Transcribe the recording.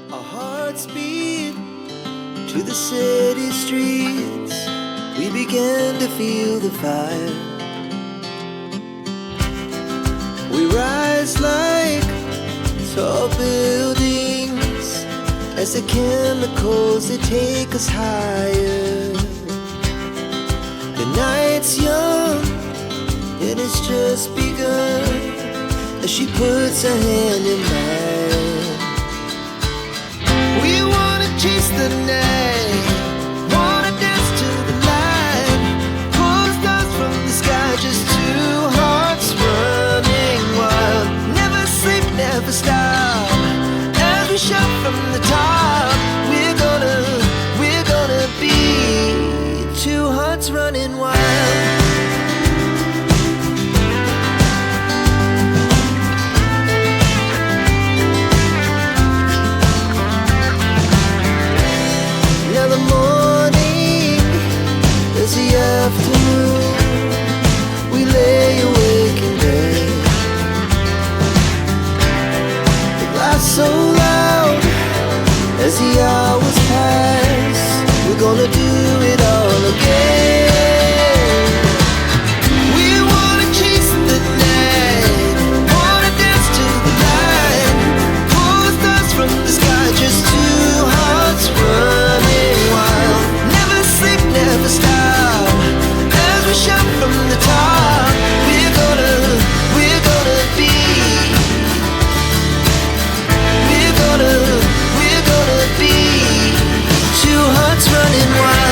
Our hearts beat to the city streets. We began to feel the fire. We rise like tall buildings as the chemicals, they take us higher. The night's young and it's just begun as she puts her hand in mine. We wanna chase the night, wanna dance to the light, pull stars from the sky, just two hearts running wild. Never sleep, never stop, as we shout from the top. We're gonna be two hearts running wild. The afternoon, we lay awake in bed. The laugh so loud as the hours pass. We're gonna do it all again. We wanna chase the night, wanna dance to the light, pull stars from the sky, just two hearts running wild. Never sleep, never stop, we shout from the top. We're gonna be, we're gonna be two hearts running wild.